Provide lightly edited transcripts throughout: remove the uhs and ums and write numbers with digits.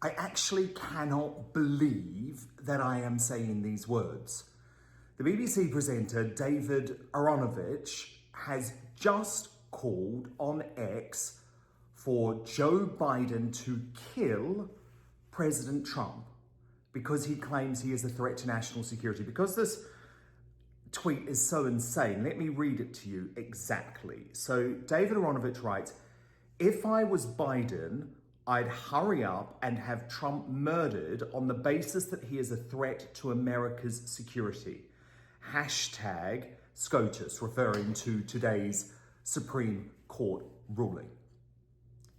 I actually cannot believe that I am saying these words. The BBC presenter David Aaronovitch has just called on X for Joe Biden to kill President Trump because he claims he is a threat to national security. Because this tweet is so insane, let me read it to you exactly. So David Aaronovitch writes, "If I was Biden, I'd hurry up and have Trump murdered on the basis that he is a threat to America's security. Hashtag SCOTUS," referring to today's Supreme Court ruling.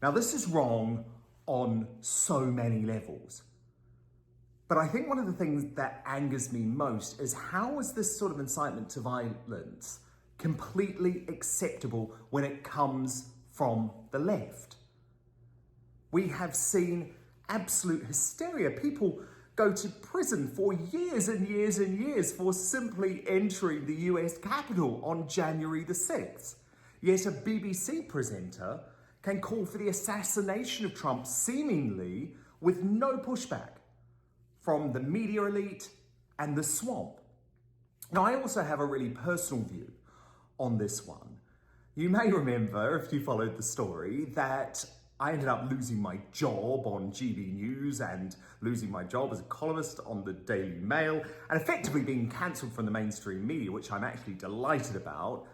Now, this is wrong on so many levels. But I think one of the things that angers me most is how is this sort of incitement to violence completely acceptable when it comes from the left? We have seen absolute hysteria. People go to prison for years and years and years for simply entering the US Capitol on January the 6th. Yet a BBC presenter can call for the assassination of Trump seemingly with no pushback from the media elite and the swamp. Now, I also have a really personal view on this one. You may remember, if you followed the story, that I ended up losing my job on GB News and losing my job as a columnist on the Daily Mail and effectively being cancelled from the mainstream media, which I'm actually delighted about,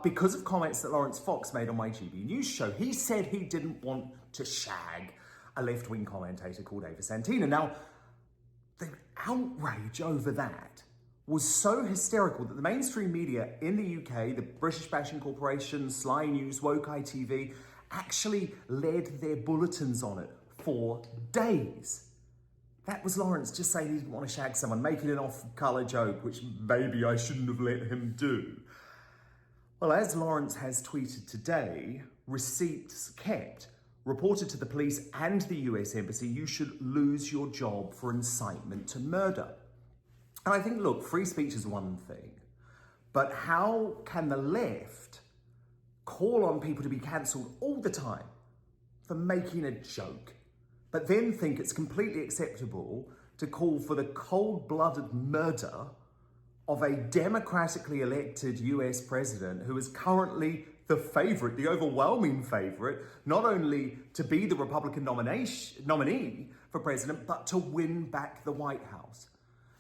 because of comments that Laurence Fox made on my GB News show. He said he didn't want to shag a left-wing commentator called Ava Santina. Now, the outrage over that was so hysterical that the mainstream media in the UK, the British Bashing Corporation, Sly News, Woke ITV, actually led their bulletins on it for days. That was Laurence just saying he didn't want to shag someone, making an off-colour joke, which maybe I shouldn't have let him do. Well, as Laurence has tweeted today, receipts kept, reported to the police and the US Embassy, you should lose your job for incitement to murder. And I think, look, free speech is one thing, but how can the left call on people to be cancelled all the time for making a joke, but then think it's completely acceptable to call for the cold-blooded murder of a democratically elected US president who is currently the favorite, the overwhelming favorite, not only to be the Republican nominee for president, but to win back the White House?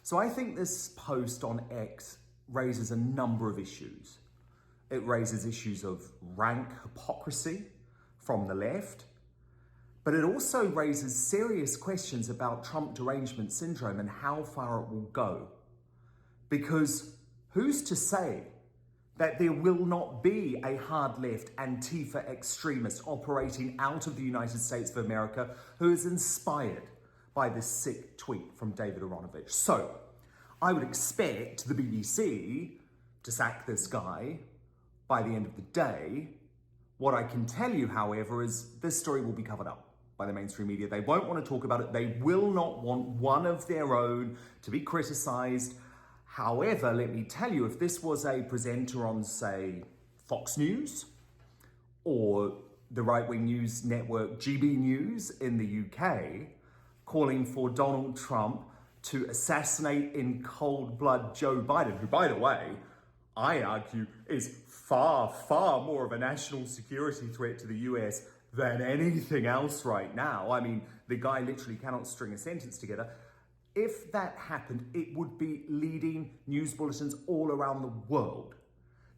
So I think this post on X raises a number of issues. It raises issues of rank hypocrisy from the left, but it also raises serious questions about Trump derangement syndrome and how far it will go. Because who's to say that there will not be a hard left Antifa extremist operating out of the United States of America who is inspired by this sick tweet from David Aaronovitch? So I would expect the BBC to sack this guy by the end of the day. What I can tell you, however, is this story will be covered up by the mainstream media. They won't want to talk about it. They will not want one of their own to be criticised. However, let me tell you, if this was a presenter on, say, Fox News or the right-wing news network GB News in the UK, calling for Donald Trump to assassinate in cold blood Joe Biden, who, by the way, I argue is far, far more of a national security threat to the US than anything else right now. I mean, the guy literally cannot string a sentence together. If that happened, it would be leading news bulletins all around the world.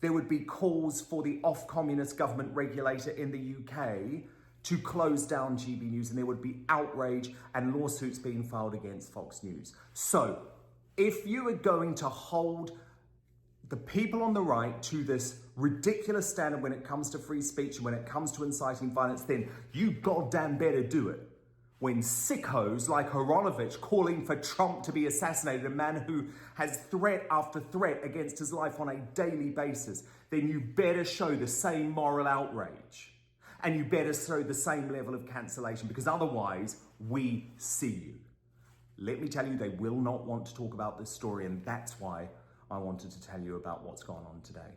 There would be calls for the off-communist government regulator in the UK to close down GB News, and there would be outrage and lawsuits being filed against Fox News. So, if you are going to hold the people on the right to this ridiculous standard when it comes to free speech and when it comes to inciting violence, then you goddamn better do it. When sickos like Aaronovitch calling for Trump to be assassinated, a man who has threat after threat against his life on a daily basis, then you better show the same moral outrage. And you better show the same level of cancellation, because otherwise we see you. Let me tell you, they will not want to talk about this story, and that's why I wanted to tell you about what's gone on today.